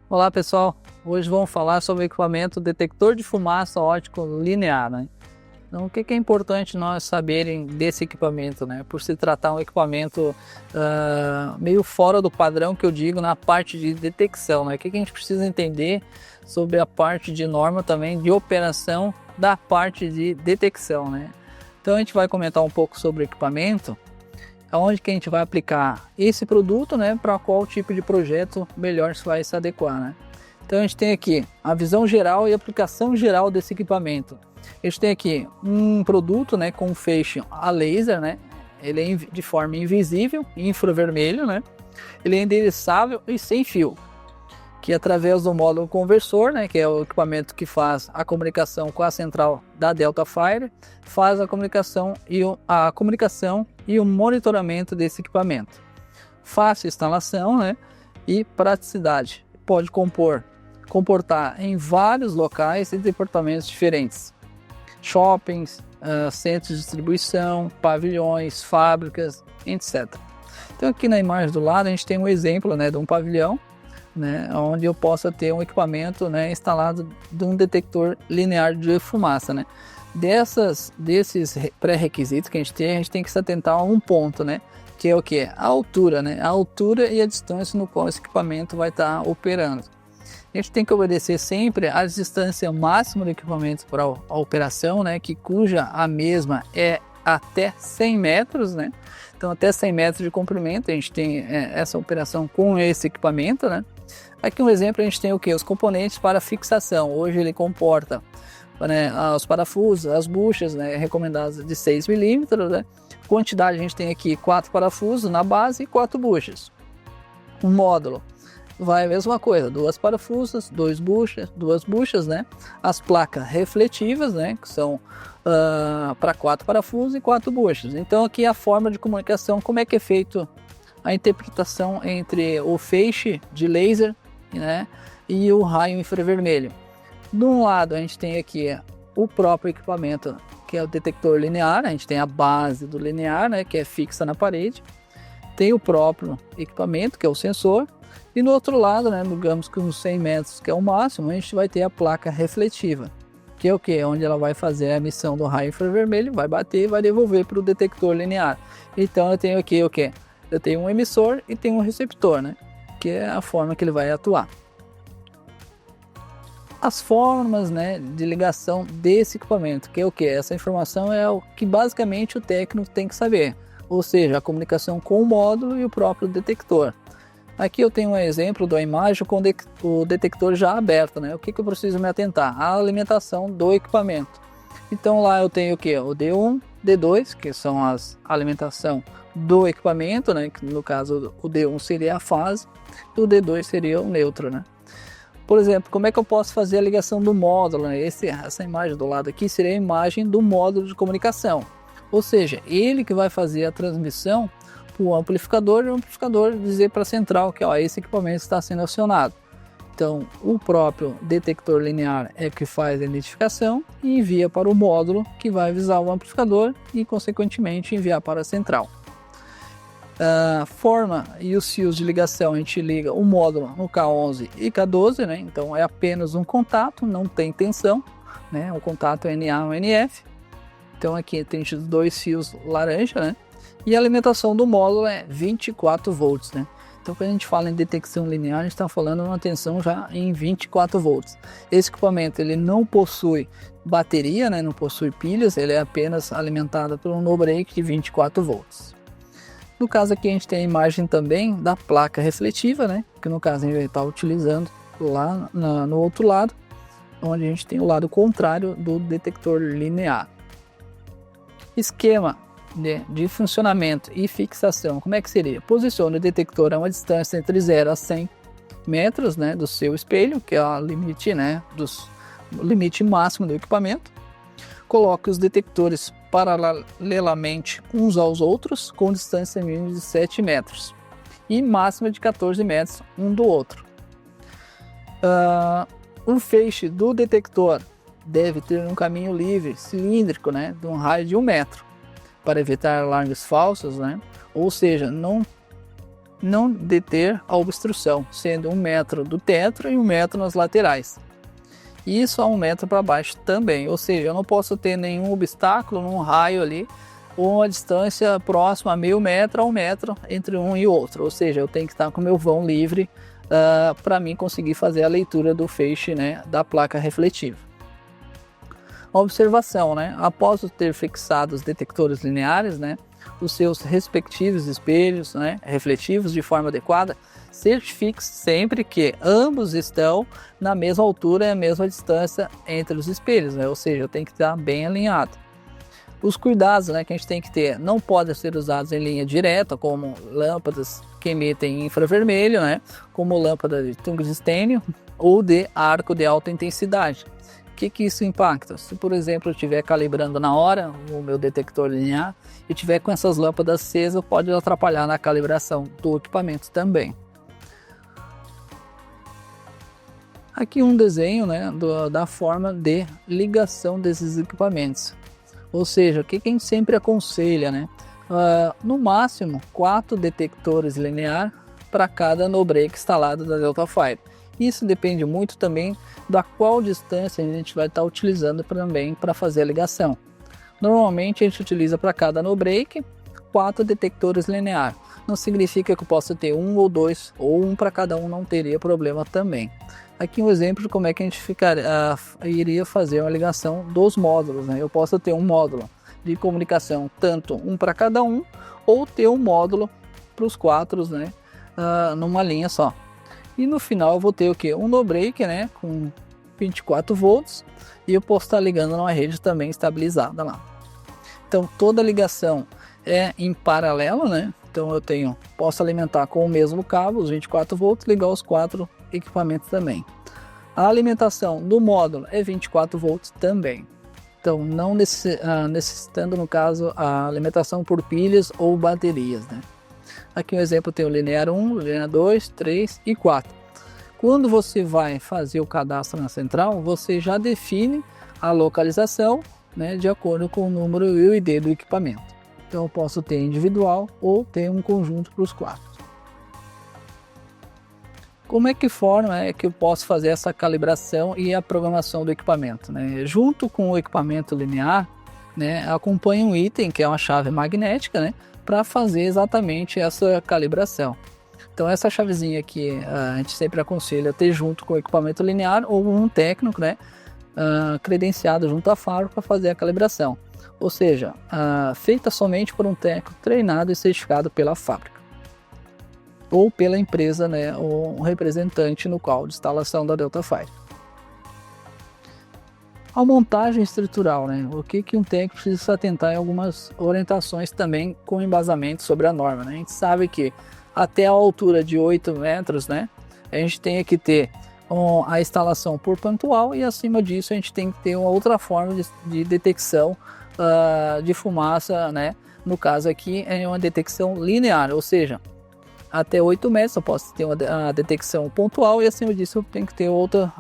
Olá pessoal, hoje vamos falar sobre o equipamento detector de fumaça óptico linear, né? Então, o que é importante nós saberem desse equipamento, né? Por se tratar um equipamento meio fora do padrão que eu digo na parte de detecção, né? O que a gente precisa entender sobre a parte de norma também de operação da parte de detecção, né? Então a gente vai comentar um pouco sobre o equipamento, aonde que a gente vai aplicar esse produto, né, para qual tipo de projeto melhor se vai se adequar, né? Então a gente tem aqui a visão geral e a aplicação geral desse equipamento. A gente tem aqui um produto, né, com feixe a laser, né? Ele é de forma invisível, infravermelho, né? Ele é endereçável e sem fio, que através do módulo conversor, né, que é o equipamento que faz a comunicação com a central da Delta Fire, faz a comunicação e o monitoramento desse equipamento. Fácil instalação, né, e praticidade. Pode comportar em vários locais e departamentos diferentes. Shoppings, centros de distribuição, pavilhões, fábricas, etc. Então aqui na imagem do lado a gente tem um exemplo, né, de um pavilhão, né, onde eu possa ter um equipamento, né, instalado de um detector linear de fumaça, né. Desses pré-requisitos que a gente tem que se atentar a um ponto, né, que é o que? A altura, né, a altura e a distância no qual esse equipamento vai estar operando. A gente tem que obedecer sempre a distância máxima do equipamento para a operação, né, cuja a mesma é até 100 metros, né. Então até 100 metros de comprimento a gente tem essa operação com esse equipamento, né. Aqui um exemplo, a gente tem o que? Os componentes para fixação. Hoje ele comporta, né, os parafusos, as buchas, né, recomendadas de 6 milímetros, né. Quantidade a gente tem aqui 4 parafusos na base e 4 buchas. Um módulo vai a mesma coisa, 2 parafusos, 2 buchas, né. As placas refletivas, né, que são para 4 parafusos e 4 buchas. Então aqui a forma de comunicação, como é que é feito a interpretação entre o feixe de laser, né, e o raio infravermelho. De um lado a gente tem aqui o próprio equipamento, que é o detector linear. A gente tem a base do linear, né, que é fixa na parede. Tem o próprio equipamento, que é o sensor. E no outro lado, né, digamos que uns 100 metros, que é o máximo, a gente vai ter a placa refletiva, que é o que? Onde ela vai fazer a emissão do raio infravermelho, vai bater e vai devolver para o detector linear. Então eu tenho aqui o que? Eu tenho um emissor e tenho um receptor, né, que é a forma que ele vai atuar. As formas, né, de ligação desse equipamento, que é o que? Essa informação é o que basicamente o técnico tem que saber, ou seja, a comunicação com o módulo e o próprio detector. Aqui eu tenho um exemplo da imagem com o detector já aberto, né? O que eu preciso me atentar? A alimentação do equipamento. Então lá eu tenho o que? O D1, D2, que são a alimentação do equipamento, né? Que no caso o D1 seria a fase e o D2 seria o neutro, né? Por exemplo, como é que eu posso fazer a ligação do módulo, né? Essa imagem do lado aqui seria a imagem do módulo de comunicação. Ou seja, ele que vai fazer a transmissão para o amplificador e o amplificador dizer para a central que ó, esse equipamento está sendo acionado. Então, o próprio detector linear é que faz a identificação e envia para o módulo, que vai avisar o amplificador e, consequentemente, enviar para a central. A forma e os fios de ligação, a gente liga o módulo no K11 e K12, né? Então é apenas um contato, não tem tensão, né? O contato é NA ou NF. Então aqui tem os 2 fios laranja, né? E a alimentação do módulo é 24 volts, né? Então quando a gente fala em detecção linear, a gente está falando uma tensão já em 24 volts. Esse equipamento ele não possui bateria, né? Não possui pilhas, ele é apenas alimentado por um no-break de 24 volts. No caso aqui a gente tem a imagem também da placa refletiva, né? Que no caso a gente vai estar utilizando lá no outro lado, onde a gente tem o lado contrário do detector linear. Esquema de funcionamento e fixação, como é que seria? Posicione o detector a uma distância entre 0 a 100 metros, né, do seu espelho, que é o limite, né, limite máximo do equipamento. Coloque os detectores paralelamente uns aos outros, com distância mínima de 7 metros e máxima de 14 metros um do outro. O feixe do detector deve ter um caminho livre, cilíndrico, né, de um raio de 1 metro, para evitar alarmes falsos, né? Ou seja, não não deter a obstrução, sendo 1 metro do teto e 1 metro nas laterais. Isso a 1 metro para baixo também, ou seja, eu não posso ter nenhum obstáculo num raio ali, ou uma distância próxima a meio metro a 1 metro entre um e outro, ou seja, eu tenho que estar com o meu vão livre para mim conseguir fazer a leitura do feixe, né, da placa refletiva. Observação, né? Após ter fixado os detectores lineares, né, os seus respectivos espelhos, né, refletivos de forma adequada, certifique sempre que ambos estão na mesma altura e a mesma distância entre os espelhos, né? Ou seja, eu tenho que estar bem alinhado. Os cuidados, né, que a gente tem que ter não podem ser usados em linha direta, como lâmpadas que emitem infravermelho, né, como lâmpada de tungstênio ou de arco de alta intensidade. O que isso impacta? Se, por exemplo, eu estiver calibrando na hora o meu detector linear e estiver com essas lâmpadas acesas, pode atrapalhar na calibração do equipamento também. Aqui um desenho, né, da forma de ligação desses equipamentos. Ou seja, o que a gente sempre aconselha, né? No máximo 4 detectores linear para cada no break instalado da Deltafire. Isso depende muito também da qual distância a gente vai estar utilizando também para fazer a ligação. Normalmente a gente utiliza para cada no break 4 detectores linear. Não significa que eu possa ter 1 ou 2 ou 1 para cada um, não teria problema também. Aqui um exemplo de como é que a gente iria fazer uma ligação dos módulos, né? Eu posso ter um módulo de comunicação, tanto um para cada um, ou ter um módulo para os 4, né? Numa linha só. E no final eu vou ter o que? Um no break, né? Com 24 volts, e eu posso estar ligando numa rede também estabilizada lá. Então toda ligação é em paralelo, né? Então eu posso alimentar com o mesmo cabo, os 24 volts, ligar os 4 equipamentos também. A alimentação do módulo é 24 volts também. Então não necessitando, no caso, a alimentação por pilhas ou baterias, né? Aqui um exemplo, tem o linear 1, linear 2, 3 e 4. Quando você vai fazer o cadastro na central, você já define a localização, né, de acordo com o número e o ID do equipamento. Então eu posso ter individual ou ter um conjunto para os 4. Como é que eu posso fazer essa calibração e a programação do equipamento, né? Junto com o equipamento linear, né, acompanha um item que é uma chave magnética, né, para fazer exatamente essa calibração. Então essa chavezinha aqui a gente sempre aconselha ter junto com o equipamento linear ou um técnico, né, credenciado junto à fábrica para fazer a calibração. Ou seja, feita somente por um técnico treinado e certificado pela fábrica ou pela empresa, né, ou um representante no qual de instalação da Deltafire. A montagem estrutural, né? O que um técnico precisa se atentar em algumas orientações também com embasamento sobre a norma, né? A gente sabe que até a altura de 8 metros, né, a gente tem que ter a instalação por pontual, e acima disso a gente tem que ter uma outra forma de detecção de fumaça, né? No caso aqui é uma detecção linear, ou seja, até 8 metros eu posso ter uma detecção pontual, e acima disso eu tenho que ter outra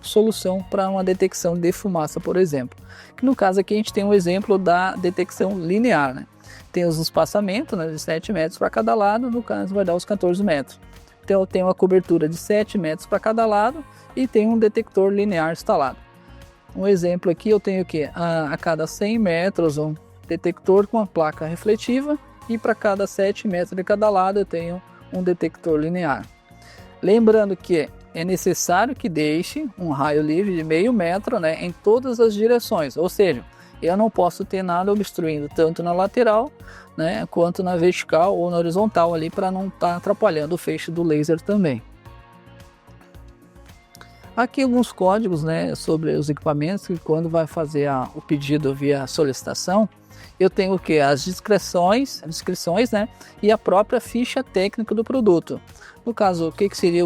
solução para uma detecção de fumaça, por exemplo. Que no caso aqui a gente tem um exemplo da detecção linear, né? Tem os espaçamentos, né, de 7 metros para cada lado, no caso vai dar os 14 metros. Então eu tenho uma cobertura de 7 metros para cada lado e tenho um detector linear instalado. Um exemplo aqui, eu tenho que a cada 100 metros um detector com a placa refletiva, e para cada 7 metros de cada lado eu tenho um detector linear. Lembrando que é necessário que deixe um raio livre de meio metro, né, em todas as direções, ou seja, eu não posso ter nada obstruindo tanto na lateral, né, quanto na vertical ou na horizontal ali, para não estar atrapalhando o feixe do laser também. Aqui alguns códigos, né, sobre os equipamentos, que quando vai fazer o pedido via solicitação, eu tenho o que? As descrições, né, e a própria ficha técnica do produto. No caso, o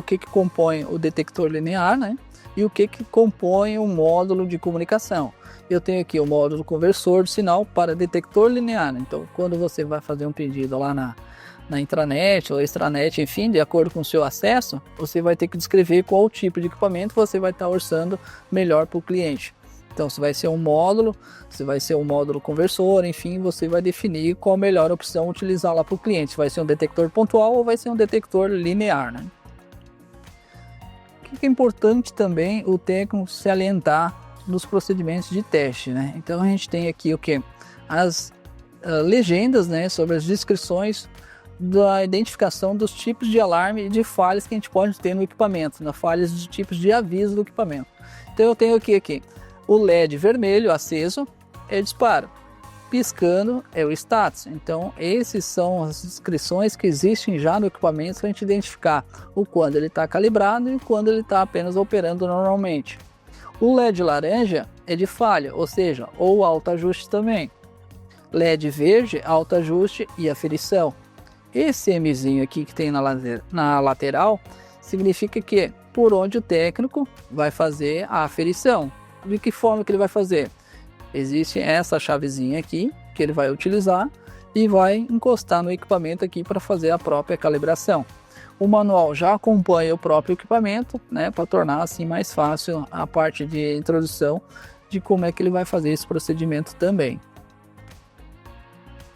que compõe o detector linear, né, e o que compõe o módulo de comunicação. Eu tenho aqui o módulo conversor de sinal para detector linear. Então, quando você vai fazer um pedido lá na intranet ou extranet, enfim, de acordo com o seu acesso, você vai ter que descrever qual tipo de equipamento você vai estar orçando melhor para o cliente. Então, se vai ser um módulo, se vai ser um módulo conversor, enfim, você vai definir qual a melhor opção utilizar lá para o cliente. Se vai ser um detector pontual ou vai ser um detector linear, né? O que é importante também o técnico se alientar nos procedimentos de teste, né? Então, a gente tem aqui o que? As legendas, né, sobre as descrições da identificação dos tipos de alarme e de falhas que a gente pode ter no equipamento, nas falhas de tipos de aviso do equipamento. Então eu tenho aqui o LED vermelho aceso é disparo, piscando é o status. Então esses são as descrições que existem já no equipamento para a gente identificar o quando ele está calibrado e quando ele está apenas operando normalmente. O LED laranja é de falha, ou seja, ou autoajuste também. LED verde, autoajuste e aferição. Esse Mzinho aqui que tem na lateral significa que por onde o técnico vai fazer a aferição. De que forma que ele vai fazer? Existe essa chavezinha aqui que ele vai utilizar e vai encostar no equipamento aqui para fazer a própria calibração. O manual já acompanha o próprio equipamento, né, para tornar assim mais fácil a parte de introdução de como é que ele vai fazer esse procedimento também.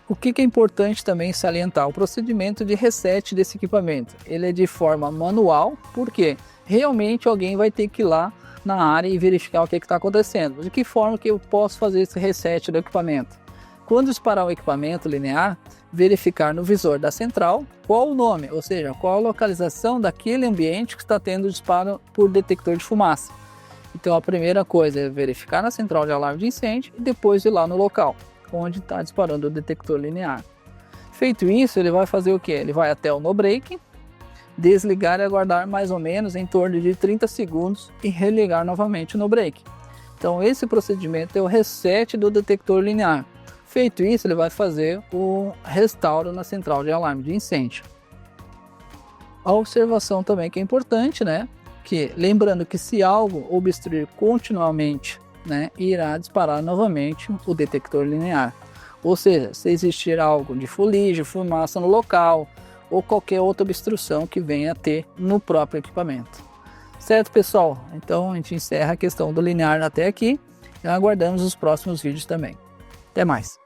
O que é importante também salientar? O procedimento de reset desse equipamento. Ele é de forma manual, porque realmente alguém vai ter que ir lá na área e verificar o que está acontecendo. De que forma que eu posso fazer esse reset do equipamento? Quando disparar o equipamento linear, verificar no visor da central qual o nome, ou seja, qual a localização daquele ambiente que está tendo disparo por detector de fumaça. Então a primeira coisa é verificar na central de alarme de incêndio e depois ir lá no local onde está disparando o detector linear. Feito isso, ele vai fazer o que? Ele vai até o no break, desligar e aguardar mais ou menos em torno de 30 segundos e religar novamente o no break. Então esse procedimento é o reset do detector linear. Feito isso, ele vai fazer o restauro na central de alarme de incêndio. A observação também que é importante, né? Que lembrando que se algo obstruir continuamente, né, irá disparar novamente o detector linear. Ou seja, se existir algo de fuligem, fumaça no local ou qualquer outra obstrução que venha a ter no próprio equipamento. Certo, pessoal? Então a gente encerra a questão do linear até aqui e aguardamos os próximos vídeos também. Até mais!